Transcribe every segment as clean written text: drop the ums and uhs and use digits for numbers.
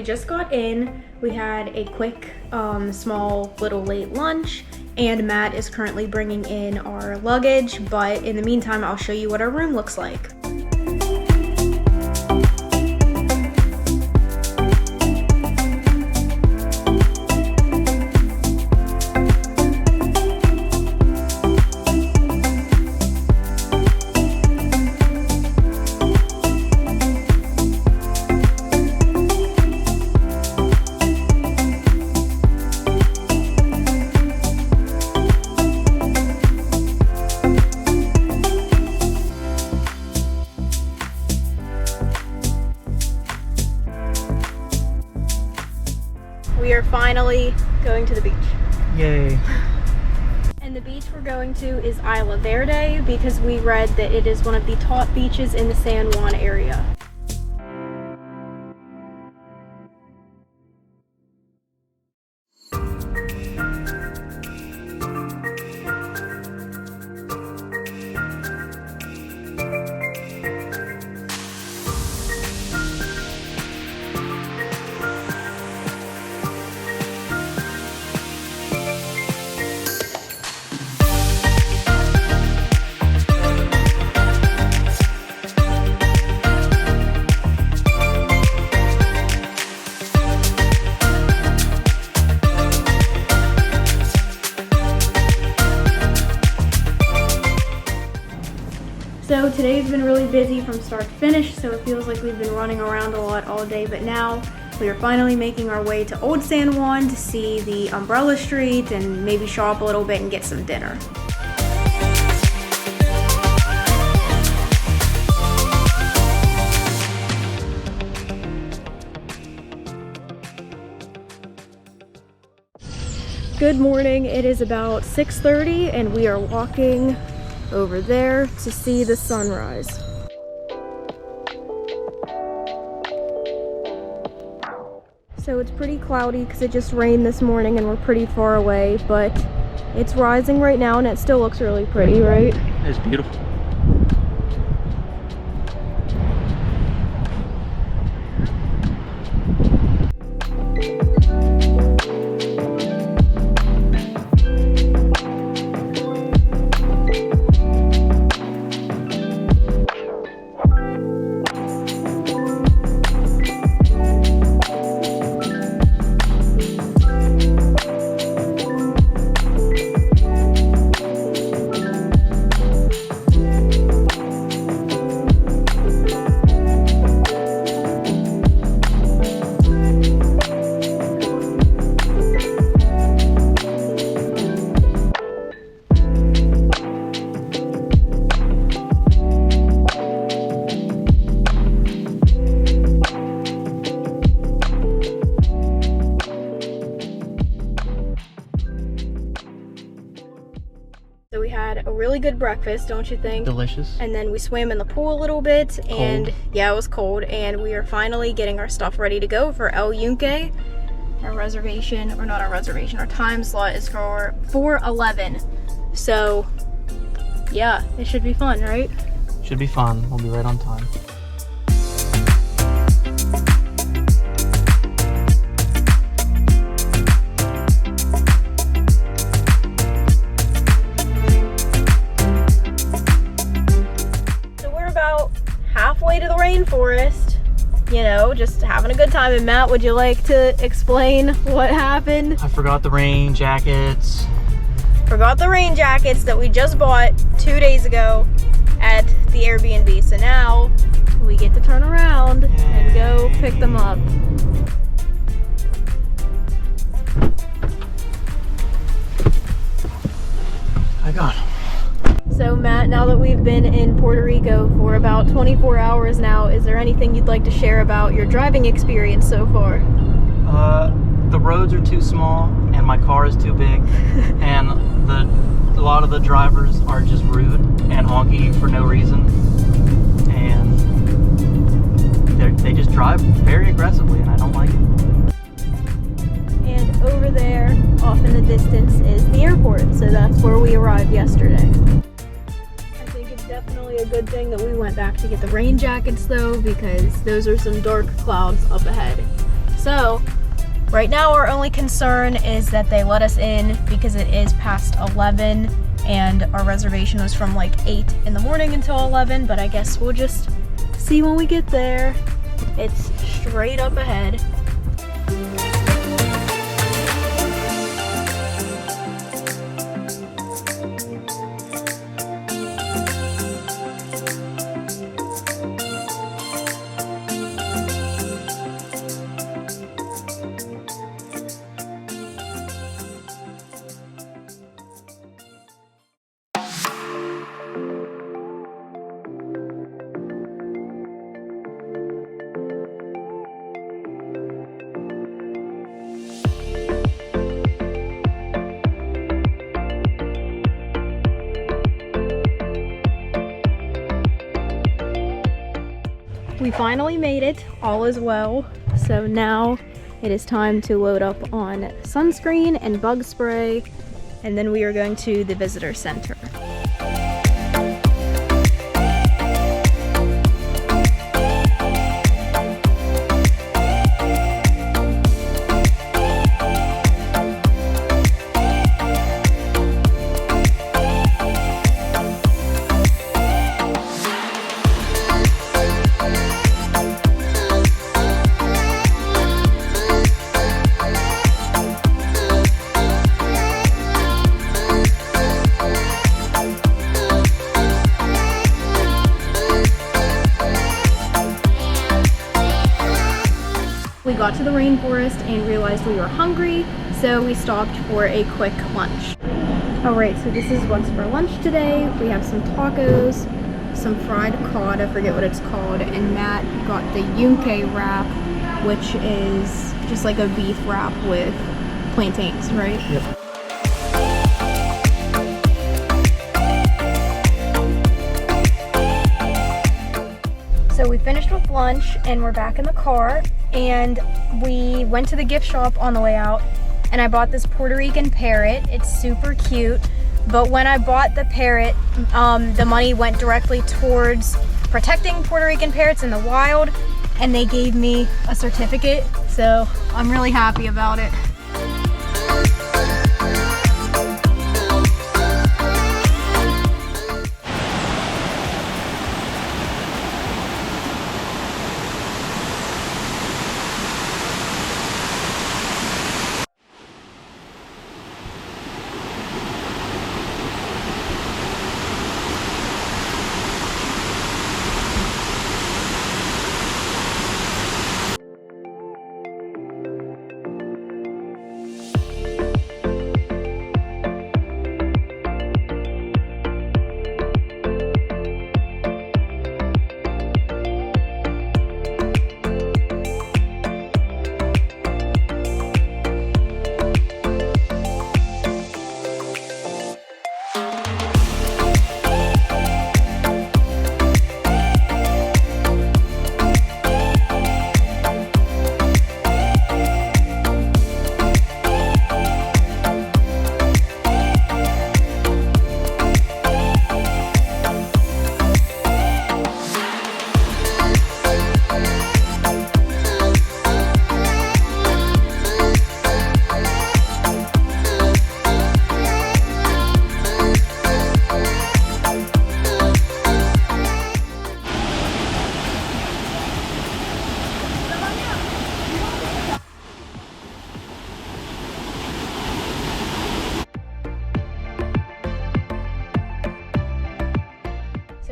just got in. We had a quick, small, little late lunch, and Matt is currently bringing in our luggage, but in the meantime, I'll show you what our room looks like. We are finally going to the beach. Yay. And the beach we're going to is Isla Verde because we read that it is one of the top beaches in the San Juan area. So today's been really busy from start to finish, so it feels like we've been running around a lot all day, but now we are finally making our way to Old San Juan to see the Umbrella Street and maybe shop a little bit and get some dinner. Good morning, it is about 6:30 and we are walking over there to see the sunrise. So it's pretty cloudy because it just rained this morning and we're pretty far away, but it's rising right now and it still looks really pretty, right? It's beautiful. So we had a really good breakfast, don't you think? Delicious. And then we swam in the pool a little bit, and Cold. yeah, it was cold, and we are finally getting our stuff ready to go for El Yunque. Our reservation, or not our reservation, our time slot is for 4:11. So yeah, it should be fun, right? Should be fun. We'll be right on time. Halfway to the rainforest, you know, just having a good time. And Matt, would you like to explain what happened? I forgot the rain jackets. Forgot the rain jackets that we just bought 2 days ago at the Airbnb. So now we get to turn around and go pick them up. I got them. So Matt, now that we've been in Puerto Rico for about 24 hours now, is there anything you'd like to share about your driving experience so far? The roads are too small and my car is too big, and a lot of the drivers are just rude and honky for no reason, and they just drive very aggressively and I don't like it. And over there, off in the distance, is the airport, so that's where we arrived yesterday. I think it's definitely a good thing that we went back to get the rain jackets though, because those are some dark clouds up ahead. So right now our only concern is that they let us in because it is past 11 and our reservation was from like 8 in the morning until 11, but I guess we'll just see when we get there. It's straight up ahead. We finally made it, all is well. So now it is time to load up on sunscreen and bug spray, and then we are going to the visitor center. We got to the rainforest and realized we were hungry, so we stopped for a quick lunch. Alright, so this is what's for lunch today. We have some tacos, some fried cod, I forget what it's called, and Matt got the Yunque wrap, which is just like a beef wrap with plantains, right? Yep. So we finished with lunch and we're back in the car, and we went to the gift shop on the way out and I bought this Puerto Rican parrot. It's super cute, but when I bought the parrot, the money went directly towards protecting Puerto Rican parrots in the wild, and they gave me a certificate, so I'm really happy about it.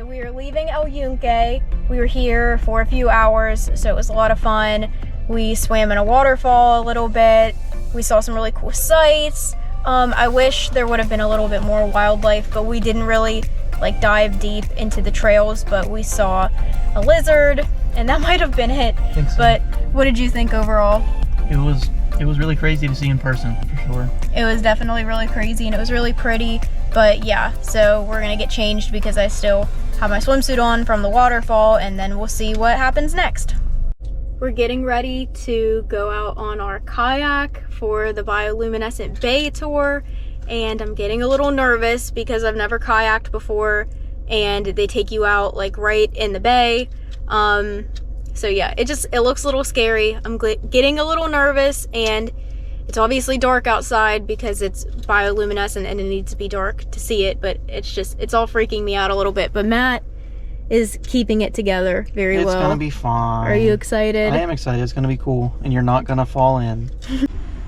We are leaving Yunque. We were here for a few hours, so it was a lot of fun. We swam in a waterfall a little bit. We saw some really cool sights. I wish there would have been a little bit more wildlife, but we didn't really like dive deep into the trails, but we saw a lizard, and that might have been it. I think so. But what did you think overall? It was really crazy to see in person, for sure. It was definitely really crazy, and it was really pretty. But yeah, so we're gonna get changed because I still have my swimsuit on from the waterfall, and then we'll see what happens next. We're getting ready to go out on our kayak for the bioluminescent bay tour, and I'm getting a little nervous because I've never kayaked before, and they take you out like right in the bay. So yeah, it looks a little scary. I'm getting a little nervous, and it's obviously dark outside because it's bioluminescent and it needs to be dark to see it, but it's all freaking me out a little bit. But Matt is keeping it together very well. It's gonna be fine. Are you excited? I am excited. It's gonna be cool, and you're not gonna fall in.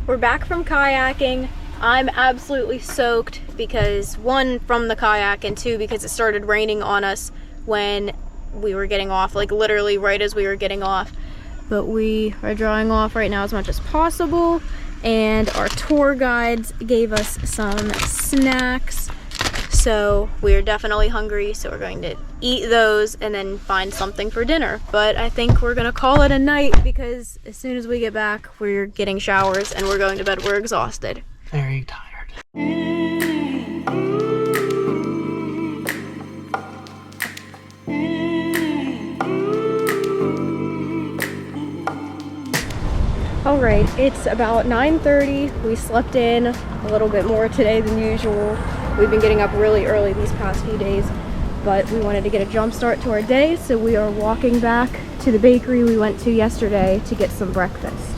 We're back from kayaking. I'm absolutely soaked because, one, from the kayak, and two, because it started raining on us when we were getting off, like literally right as we were getting off. But we are drying off right now as much as possible, and our tour guides gave us some snacks. So we're definitely hungry, so we're going to eat those and then find something for dinner. But I think we're gonna call it a night because as soon as we get back, we're getting showers and we're going to bed. We're exhausted. Very tired. All right, it's about 9:30. We slept in a little bit more today than usual. We've been getting up really early these past few days, but we wanted to get a jump start to our day, so we are walking back to the bakery we went to yesterday to get some breakfast.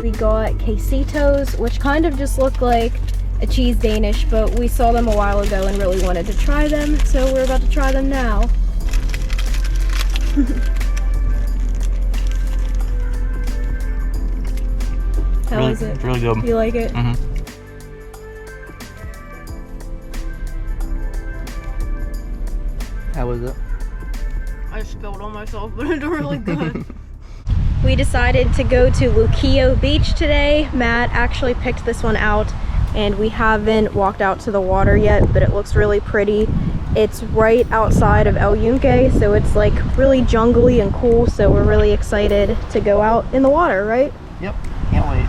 We got quesitos, which kind of just look like a cheese Danish, but we saw them a while ago and really wanted to try them, so we're about to try them now. How is it? Really good. You like it? Mm-hmm. How was it? I spilled on myself, but it's really good. We decided to go to Luquillo Beach today. Matt actually picked this one out, and we haven't walked out to the water yet, but it looks really pretty. It's right outside of Yunque, so it's like really jungly and cool, so we're really excited to go out in the water, right? Yep, can't wait.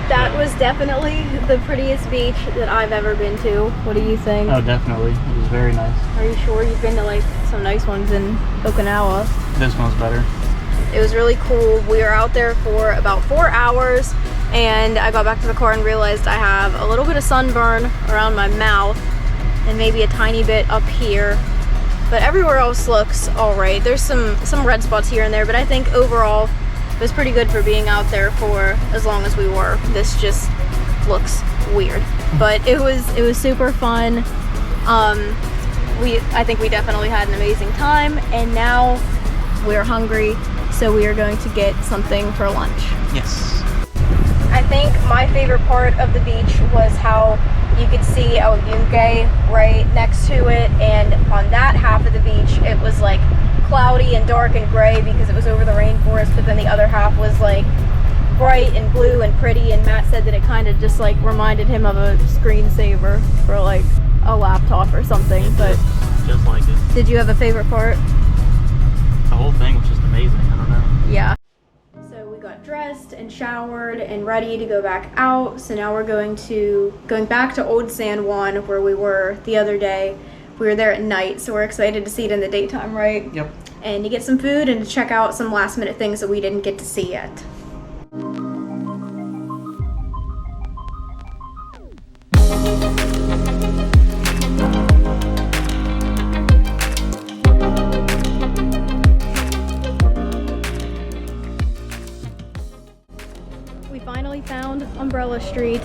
That was definitely the prettiest beach that I've ever been to. What do you think? Oh, definitely. It was very nice. Are you sure? You've been to like some nice ones in Okinawa. This one's better. It was really cool. We were out there for about 4 hours, and I got back to the car and realized I have a little bit of sunburn around my mouth and maybe a tiny bit up here. But everywhere else looks all right. There's some red spots here and there, but I think overall it was pretty good for being out there for as long as we were. This just looks weird, but it was super fun. I think we definitely had an amazing time, and now we're hungry, so we are going to get something for lunch. Yes. I think my favorite part of the beach was how you could see Yunque right next to it, and on that half of the beach it was like cloudy and dark and gray because it was over the rainforest, but then the other half was like bright and blue and pretty, and Matt said that it kind of just like reminded him of a screensaver for like a laptop or something. But just like it. Did you have a favorite part? The whole thing was just amazing. I don't know. Yeah. So we got dressed and showered and ready to go back out. So now we're going back to Old San Juan where we were the other day. We were there at night, so we're excited to see it in the daytime, right? Yep. And to get some food and to check out some last minute things that we didn't get to see yet. We finally found Umbrella Street.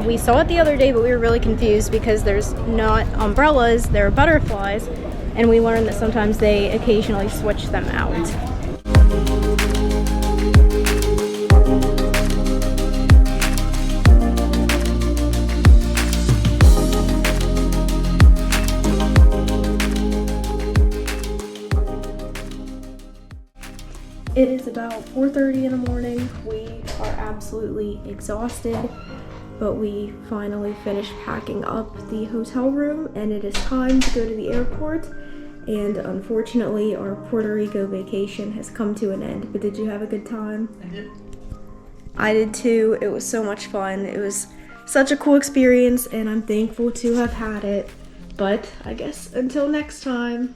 We saw it the other day, but we were really confused because there's not umbrellas, there are butterflies, and we learned that sometimes they occasionally switch them out. It is about 4:30 in the morning. We are absolutely exhausted, but we finally finished packing up the hotel room and it is time to go to the airport. And unfortunately, our Puerto Rico vacation has come to an end. But did you have a good time? I did. I did too. It was so much fun. It was such a cool experience and I'm thankful to have had it. But I guess until next time.